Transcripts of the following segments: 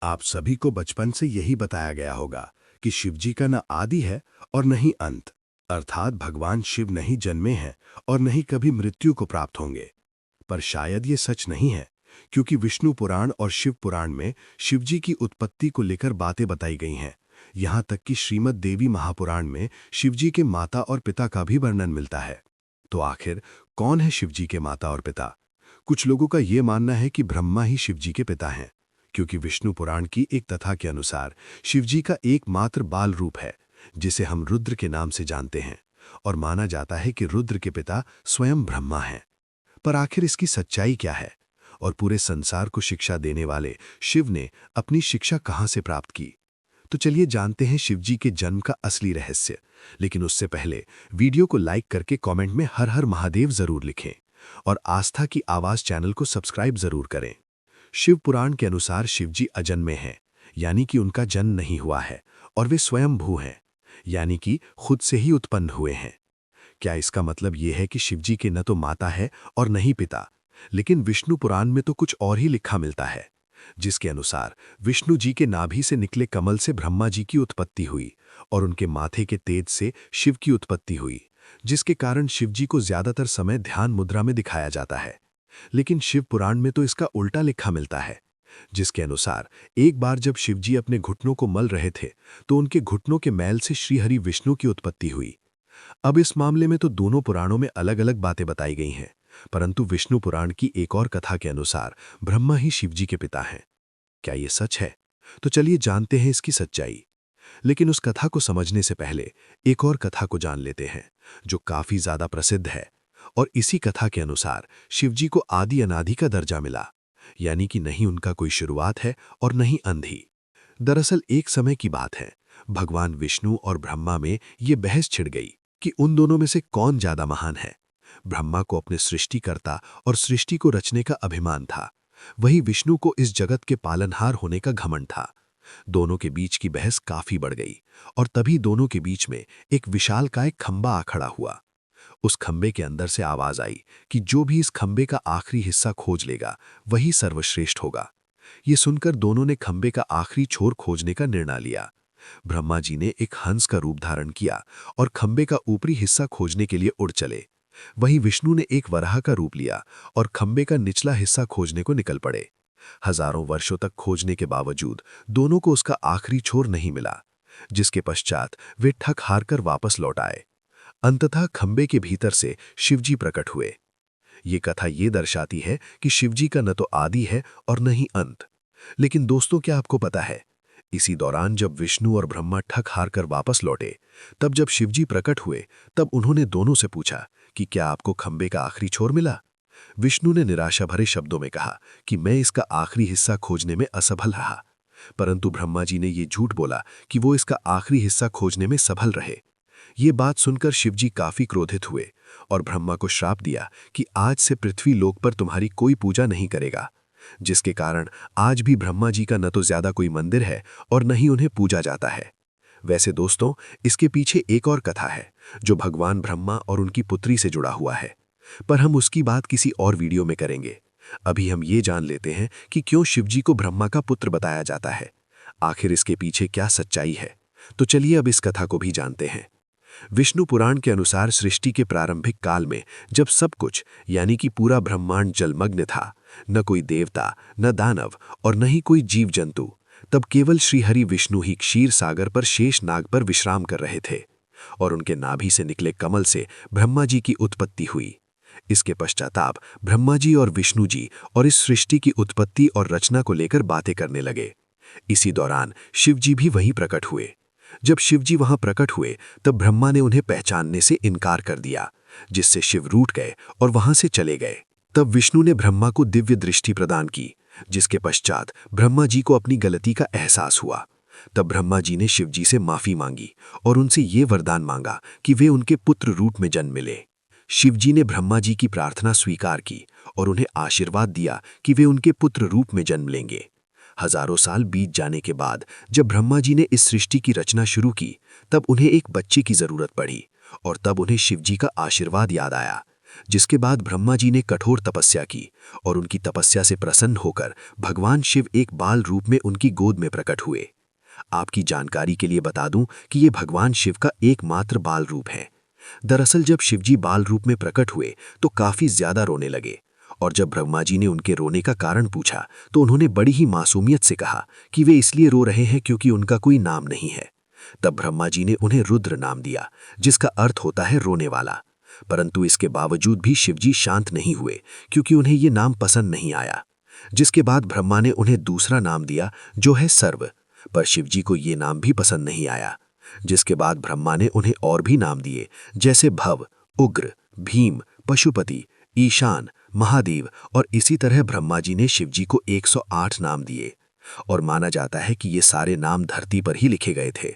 आप सभी को बचपन से यही बताया गया होगा कि शिवजी का न आदि है और न ही अंत, अर्थात भगवान शिव नहीं जन्मे हैं और न ही कभी मृत्यु को प्राप्त होंगे। पर शायद ये सच नहीं है, क्योंकि विष्णु पुराण और शिव पुराण में शिवजी की उत्पत्ति को लेकर बातें बताई गई हैं। यहाँ तक कि श्रीमद् देवी महापुराण में शिवजी के माता और पिता का भी वर्णन मिलता है। तो आखिर कौन है शिवजी के माता और पिता? कुछ लोगों का ये मानना है कि ब्रह्मा ही शिवजी के पिता हैं, क्योंकि विष्णु पुराण की एक कथा के अनुसार शिवजी का एकमात्र बाल रूप है, जिसे हम रुद्र के नाम से जानते हैं, और माना जाता है कि रुद्र के पिता स्वयं ब्रह्मा हैं। पर आखिर इसकी सच्चाई क्या है, और पूरे संसार को शिक्षा देने वाले शिव ने अपनी शिक्षा कहाँ से प्राप्त की? तो चलिए जानते हैं शिवजी के जन्म का असली रहस्य। लेकिन उससे पहले वीडियो को लाइक करके कमेंट में हर हर महादेव जरूर लिखें और आस्था की आवाज चैनल को सब्सक्राइब जरूर करें। शिव पुराण के अनुसार शिवजी अजन्मे हैं, यानी कि उनका जन्म नहीं हुआ है, और वे स्वयंभू हैं, यानी कि खुद से ही उत्पन्न हुए हैं। क्या इसका मतलब यह है कि शिवजी के न तो माता है और न ही पिता? लेकिन विष्णु पुराण में तो कुछ और ही लिखा मिलता है, जिसके अनुसार विष्णु जी के नाभि से निकले कमल से ब्रह्मा जी की उत्पत्ति हुई और उनके माथे के तेज से शिव की उत्पत्ति हुई, जिसके कारण शिवजी को ज्यादातर समय ध्यान मुद्रा में दिखाया जाता है। लेकिन शिव पुराण में तो इसका उल्टा लिखा मिलता है, जिसके अनुसार एक बार जब शिवजी अपने घुटनों को मल रहे थे तो उनके घुटनों के मैल से श्रीहरि विष्णु की उत्पत्ति हुई। अब इस मामले में तो दोनों पुराणों में अलग अलग बातें बताई गई हैं, परंतु विष्णु पुराण की एक और कथा के अनुसार ब्रह्मा ही शिवजी के पिता हैं। क्या ये सच है? तो चलिए जानते हैं इसकी सच्चाई। लेकिन उस कथा को समझने से पहले एक और कथा को जान लेते हैं, जो काफी ज्यादा प्रसिद्ध है। और इसी कथा के अनुसार शिवजी को आदि अनादि का दर्जा मिला, यानी कि नहीं उनका कोई शुरुआत है और नहीं अंत ही। दरअसल एक समय की बात है, भगवान विष्णु और ब्रह्मा में ये बहस छिड़ गई कि उन दोनों में से कौन ज्यादा महान है। ब्रह्मा को अपने सृष्टिकर्ता और सृष्टि को रचने का अभिमान था, वही विष्णु को इस जगत के पालनहार होने का घमंड था। दोनों के बीच की बहस काफी बढ़ गई और तभी दोनों के बीच में एक विशालकाय खंबा आ खड़ा हुआ। उस खंबे के अंदर से आवाज आई कि जो भी इस खंबे का आखिरी हिस्सा खोज लेगा वही सर्वश्रेष्ठ होगा। ये सुनकर दोनों ने खंबे का आखिरी छोर खोजने का निर्णय लिया। ब्रह्मा जी ने एक हंस का रूप धारण किया और खंबे का ऊपरी हिस्सा खोजने के लिए उड़ चले। वहीं विष्णु ने एक वराह का रूप लिया और खंबे का निचला हिस्सा खोजने को निकल पड़े। हजारों वर्षों तक खोजने के बावजूद दोनों को उसका आखिरी छोर नहीं मिला, जिसके पश्चात वे थक हार कर वापस लौट आए। अंततः खंबे के भीतर से शिवजी प्रकट हुए। ये कथा ये दर्शाती है कि शिवजी का न तो आदि है और न ही अंत। लेकिन दोस्तों, क्या आपको पता है, इसी दौरान जब विष्णु और ब्रह्मा थक हार कर वापस लौटे, तब जब शिवजी प्रकट हुए तब उन्होंने दोनों से पूछा कि क्या आपको खंबे का आखिरी छोर मिला? विष्णु ने निराशा भरे शब्दों में कहा कि मैं इसका आखिरी हिस्सा खोजने में असफल रहा। परंतु ब्रह्मा जी ने ये झूठ बोला कि वो इसका आखिरी हिस्सा खोजने में सफल रहे। ये बात सुनकर शिवजी काफी क्रोधित हुए और ब्रह्मा को श्राप दिया कि आज से पृथ्वी लोक पर तुम्हारी कोई पूजा नहीं करेगा, जिसके कारण आज भी ब्रह्मा जी का न तो ज्यादा कोई मंदिर है और न ही उन्हें पूजा जाता है। वैसे दोस्तों, इसके पीछे एक और कथा है जो भगवान ब्रह्मा और उनकी पुत्री से जुड़ा हुआ है, पर हम उसकी बात किसी और वीडियो में करेंगे। अभी हम ये जान लेते हैं कि क्यों शिवजी को ब्रह्मा का पुत्र बताया जाता है, आखिर इसके पीछे क्या सच्चाई है। तो चलिए अब इस कथा को भी जानते हैं। विष्णु पुराण के अनुसार सृष्टि के प्रारंभिक काल में जब सब कुछ यानी कि पूरा ब्रह्मांड जलमग्न था, न कोई देवता, न दानव और न ही कोई जीव जंतु, तब केवल श्रीहरि विष्णु ही क्षीर सागर पर शेष नाग पर विश्राम कर रहे थे और उनके नाभि से निकले कमल से ब्रह्मा जी की उत्पत्ति हुई। इसके पश्चाताप ब्रह्मा जी और विष्णु जी और इस सृष्टि की उत्पत्ति और रचना को लेकर बातें करने लगे। इसी दौरान शिव जी भी वहीं प्रकट हुए। जब शिवजी वहां प्रकट हुए तब ब्रह्मा ने उन्हें पहचानने से इनकार कर दिया, जिससे शिव रूठ गए और वहां से चले गए। तब विष्णु ने ब्रह्मा को दिव्य दृष्टि प्रदान की, जिसके पश्चात ब्रह्मा जी को अपनी गलती का एहसास हुआ। तब ब्रह्मा जी ने शिवजी से माफी मांगी और उनसे ये वरदान मांगा कि वे उनके पुत्र रूप में जन्म मिले। शिवजी ने ब्रह्मा जी की प्रार्थना स्वीकार की और उन्हें आशीर्वाद दिया कि वे उनके पुत्र रूप में जन्म लेंगे। हजारों साल बीत जाने के बाद जब ब्रह्मा जी ने इस सृष्टि की रचना शुरू की, तब उन्हें एक बच्चे की जरूरत पड़ी और तब उन्हें शिवजी का आशीर्वाद याद आया, जिसके बाद ब्रह्मा जी ने कठोर तपस्या की और उनकी तपस्या से प्रसन्न होकर भगवान शिव एक बाल रूप में उनकी गोद में प्रकट हुए। आपकी जानकारी के लिए बता दूं कि ये भगवान शिव का एकमात्र बाल रूप है। दरअसल जब शिवजी बाल रूप में प्रकट हुए तो काफी ज्यादा रोने लगे, और जब ब्रह्मा जी ने उनके रोने का कारण पूछा तो उन्होंने बड़ी ही मासूमियत से कहा कि वे इसलिए रो रहे हैं क्योंकि उनका कोई नाम नहीं है। तब ब्रह्मा जी ने उन्हें रुद्र नाम दिया, जिसका अर्थ होता है रोने वाला। परंतु इसके बावजूद भी शिवजी शांत नहीं हुए, क्योंकि उन्हें ये नाम पसंद नहीं आया। जिसके बाद ब्रह्मा ने उन्हें दूसरा नाम दिया जो है सर्व, पर शिवजी को ये नाम भी पसंद नहीं आया। जिसके बाद ब्रह्मा ने उन्हें और भी नाम दिए, जैसे भव, उग्र, भीम, पशुपति, ईशान, महादेव, और इसी तरह ब्रह्मा जी ने शिवजी को 108 नाम दिए। और माना जाता है कि ये सारे नाम धरती पर ही लिखे गए थे।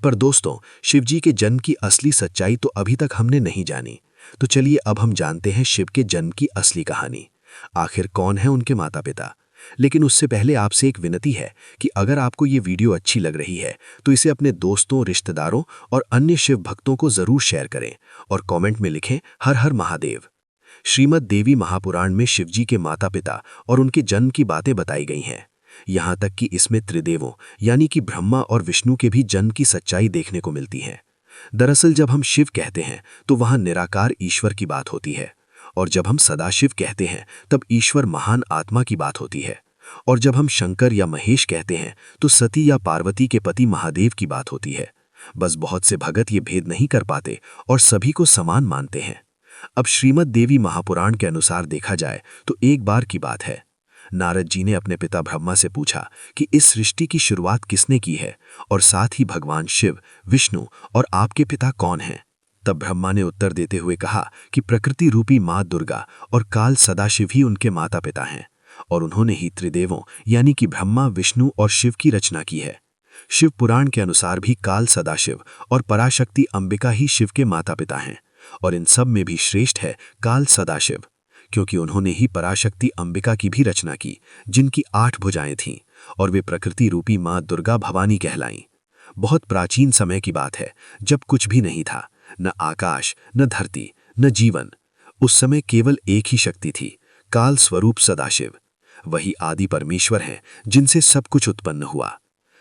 पर दोस्तों, शिवजी के जन्म की असली सच्चाई तो अभी तक हमने नहीं जानी। तो चलिए अब हम जानते हैं शिव के जन्म की असली कहानी। आखिर कौन है उनके माता पिता। लेकिन उससे पहले आपसे एक विनती है कि अगर आपको ये वीडियो अच्छी लग रही है तो इसे अपने दोस्तों, रिश्तेदारों और अन्य शिव भक्तों को जरूर शेयर करें और कमेंट में लिखें हर हर महादेव। श्रीमद् देवी महापुराण में शिवजी के माता पिता और उनके जन्म की बातें बताई गई हैं। यहाँ तक कि इसमें त्रिदेवों यानी कि ब्रह्मा और विष्णु के भी जन्म की सच्चाई देखने को मिलती है। दरअसल जब हम शिव कहते हैं तो वहाँ निराकार ईश्वर की बात होती है, और जब हम सदाशिव कहते हैं तब ईश्वर महान आत्मा की बात होती है, और जब हम शंकर या महेश कहते हैं तो सती या पार्वती के पति महादेव की बात होती है। बस बहुत से भगत ये भेद नहीं कर पाते और सभी को समान मानते हैं। अब श्रीमद् देवी महापुराण के अनुसार देखा जाए तो एक बार की बात है, नारद जी ने अपने पिता ब्रह्मा से पूछा कि इस सृष्टि की शुरुआत किसने की है, और साथ ही भगवान शिव, विष्णु और आपके पिता कौन हैं। तब ब्रह्मा ने उत्तर देते हुए कहा कि प्रकृति रूपी माँ दुर्गा और काल सदाशिव ही उनके माता पिता हैं, और उन्होंने ही त्रिदेवों यानी कि ब्रह्मा, विष्णु और शिव की रचना की है। शिव पुराण के अनुसार भी काल सदाशिव और पराशक्ति अंबिका ही शिव के माता पिता हैं, और इन सब में भी श्रेष्ठ है काल सदाशिव, क्योंकि उन्होंने ही पराशक्ति अंबिका की भी रचना की, जिनकी 8 भुजाएं थीं, और वे प्रकृति रूपी माँ दुर्गा भवानी कहलाईं। बहुत प्राचीन समय की बात है, जब कुछ भी नहीं था, न आकाश, न धरती, न जीवन। उस समय केवल एक ही शक्ति थी, काल स्वरूप सदाशिव। वही आदि परमेश्वर हैं जिनसे सब कुछ उत्पन्न हुआ।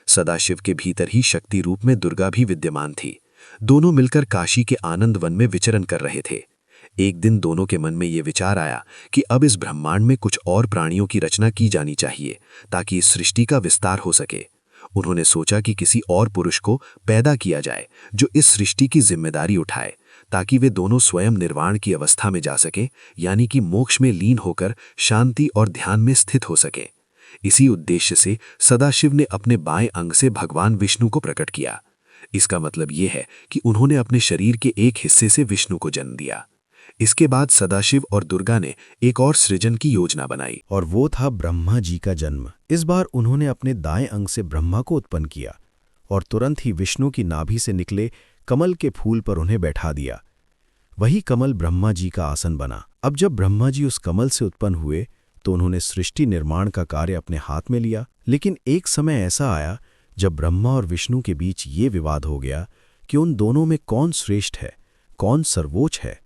सदाशिव के भीतर ही शक्ति रूप में दुर्गा भी विद्यमान थी। दोनों मिलकर काशी के आनंद वन में विचरण कर रहे थे। एक दिन दोनों के मन में ये विचार आया कि अब इस ब्रह्मांड में कुछ और प्राणियों की रचना की जानी चाहिए ताकि इस सृष्टि का विस्तार हो सके। उन्होंने सोचा कि किसी और पुरुष को पैदा किया जाए जो इस सृष्टि की जिम्मेदारी उठाए, ताकि वे दोनों स्वयं निर्वाण की अवस्था में जा सके, यानी कि मोक्ष में लीन होकर शांति और ध्यान में स्थित हो सके। इसी उद्देश्य से सदाशिव ने अपने बाएं अंग से भगवान विष्णु को प्रकट किया। इसका मतलब यह है कि उन्होंने अपने शरीर के एक हिस्से से विष्णु को जन्म दिया। इसके बाद सदाशिव और दुर्गा ने एक और सृजन की योजना बनाई, और वो था ब्रह्मा जी का जन्म। इस बार उन्होंने अपने दाएं अंग से ब्रह्मा को उत्पन्न किया और तुरंत ही विष्णु की नाभि से निकले कमल के फूल पर उन्हें बैठा दिया। वही कमल ब्रह्मा जी का आसन बना। अब जब ब्रह्मा जी उस कमल से उत्पन्न हुए तो उन्होंने सृष्टि निर्माण का कार्य अपने हाथ में लिया। लेकिन एक समय ऐसा आया जब ब्रह्मा और विष्णु के बीच ये विवाद हो गया कि उन दोनों में कौन श्रेष्ठ है, कौन सर्वोच्च है।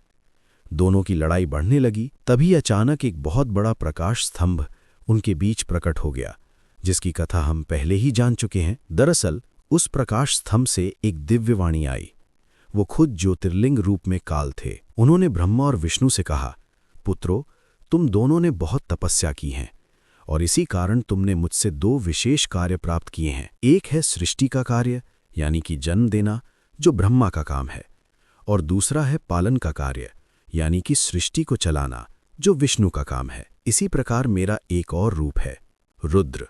दोनों की लड़ाई बढ़ने लगी। तभी अचानक एक बहुत बड़ा प्रकाश स्तंभ उनके बीच प्रकट हो गया, जिसकी कथा हम पहले ही जान चुके हैं। दरअसल उस प्रकाश स्तंभ से एक दिव्यवाणी आई। वो खुद ज्योतिर्लिंग रूप में काल थे। उन्होंने ब्रह्मा और विष्णु से कहा, पुत्रों, तुम दोनों ने बहुत तपस्या की है और इसी कारण तुमने मुझसे 2 विशेष कार्य प्राप्त किए हैं। एक है सृष्टि का कार्य यानी कि जन्म देना, जो ब्रह्मा का काम है, और दूसरा है पालन का कार्य यानी कि सृष्टि को चलाना, जो विष्णु का काम है। इसी प्रकार मेरा एक और रूप है रुद्र,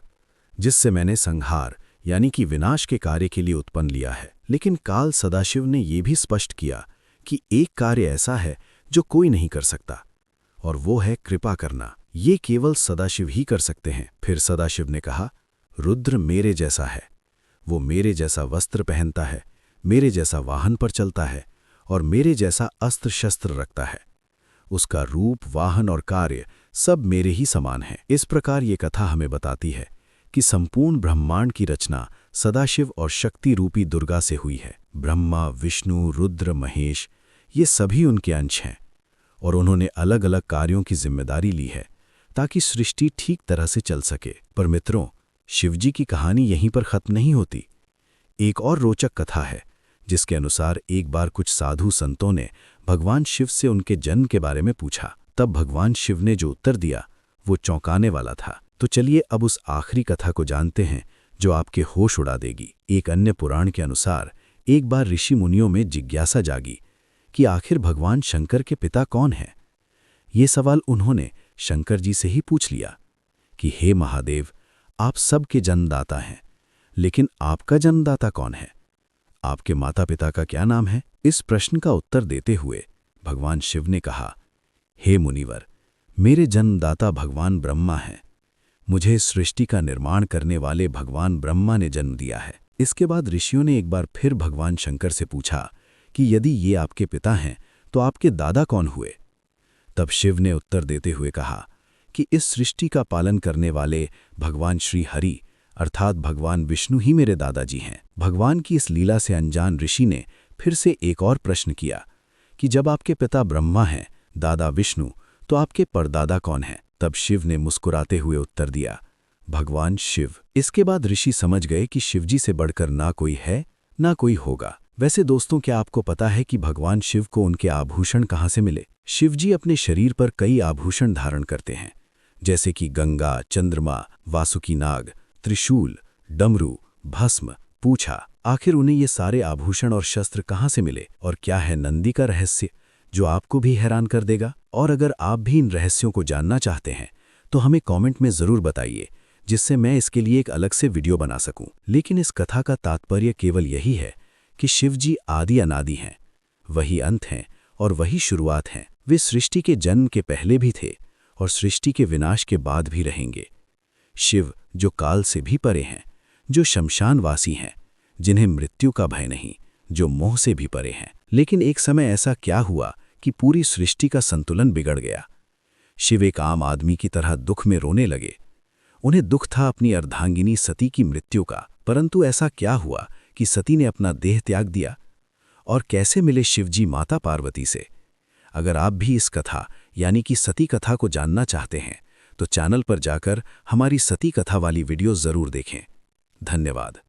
जिससे मैंने संहार यानी कि विनाश के कार्य के लिए उत्पन्न लिया है। लेकिन काल सदाशिव ने यह भी स्पष्ट किया कि एक कार्य ऐसा है जो कोई नहीं कर सकता, और वो है कृपा करना। ये केवल सदाशिव ही कर सकते हैं। फिर सदाशिव ने कहा, रुद्र मेरे जैसा है, वो मेरे जैसा वस्त्र पहनता है, मेरे जैसा वाहन पर चलता है और मेरे जैसा अस्त्र शस्त्र रखता है। उसका रूप, वाहन और कार्य सब मेरे ही समान है। इस प्रकार ये कथा हमें बताती है कि संपूर्ण ब्रह्मांड की रचना सदाशिव और शक्ति रूपी दुर्गा से हुई है। ब्रह्मा, विष्णु, रुद्र, महेश ये सभी उनके अंश हैं, और उन्होंने अलग अलग कार्यों की जिम्मेदारी ली है ताकि सृष्टि ठीक तरह से चल सके। पर मित्रों, शिवजी की कहानी यहीं पर खत्म नहीं होती। एक और रोचक कथा है जिसके अनुसार एक बार कुछ साधु संतों ने भगवान शिव से उनके जन्म के बारे में पूछा। तब भगवान शिव ने जो उत्तर दिया वो चौंकाने वाला था। तो चलिए अब उस आखिरी कथा को जानते हैं जो आपके होश उड़ा देगी। एक अन्य पुराण के अनुसार एक बार ऋषि मुनियों में जिज्ञासा जागी कि आखिर भगवान शंकर के पिता कौन हैं। ये सवाल उन्होंने शंकर जी से ही पूछ लिया कि हे महादेव, आप सबके जन्मदाता हैं, लेकिन आपका जन्मदाता कौन है? आपके माता पिता का क्या नाम है? इस प्रश्न का उत्तर देते हुए भगवान शिव ने कहा, हे मुनिवर, मेरे जन्मदाता भगवान ब्रह्मा हैं। मुझे इस सृष्टि का निर्माण करने वाले भगवान ब्रह्मा ने जन्म दिया है। इसके बाद ऋषियों ने एक बार फिर भगवान शंकर से पूछा कि यदि ये आपके पिता हैं तो आपके दादा कौन हुए? तब शिव ने उत्तर देते हुए कहा कि इस सृष्टि का पालन करने वाले भगवान श्री हरि अर्थात भगवान विष्णु ही मेरे दादाजी हैं। भगवान की इस लीला से अनजान ऋषि ने फिर से एक और प्रश्न किया कि जब आपके पिता ब्रह्मा हैं, दादा विष्णु, तो आपके परदादा कौन हैं? तब शिव ने मुस्कुराते हुए उत्तर दिया, भगवान शिव। इसके बाद ऋषि समझ गए कि शिवजी से बढ़कर ना कोई है ना कोई होगा। वैसे दोस्तों, क्या आपको पता है कि भगवान शिव को उनके आभूषण कहाँ से मिले? शिवजी अपने शरीर पर कई आभूषण धारण करते हैं, जैसे कि गंगा, चंद्रमा, वासुकी नाग, त्रिशूल, डमरू, भस्म, पूछा। आखिर उन्हें ये सारे आभूषण और शस्त्र कहाँ से मिले और क्या है नंदी का रहस्य जो आपको भी हैरान कर देगा? और अगर आप भी इन रहस्यों को जानना चाहते हैं तो हमें कमेंट में ज़रूर बताइए, जिससे मैं इसके लिए एक अलग से वीडियो बना सकूं। लेकिन इस कथा का तात्पर्य केवल यही है कि शिवजी आदि अनादि हैं, वही अंत हैं और वही शुरुआत हैं। वे सृष्टि के जन्म के पहले भी थे और सृष्टि के विनाश के बाद भी रहेंगे। शिव जो काल से भी परे हैं, जो शमशानवासी हैं, जिन्हें मृत्यु का भय नहीं, जो मोह से भी परे हैं। लेकिन एक समय ऐसा क्या हुआ कि पूरी सृष्टि का संतुलन बिगड़ गया। शिव एक आम आदमी की तरह दुख में रोने लगे। उन्हें दुख था अपनी अर्धांगिनी सती की मृत्यु का। परंतु ऐसा क्या हुआ कि सती ने अपना देह त्याग दिया? और कैसे मिले शिवजी माता पार्वती से? अगर आप भी इस कथा यानी कि सती कथा को जानना चाहते हैं तो चैनल पर जाकर हमारी सती कथा वाली वीडियो ज़रूर देखें। धन्यवाद।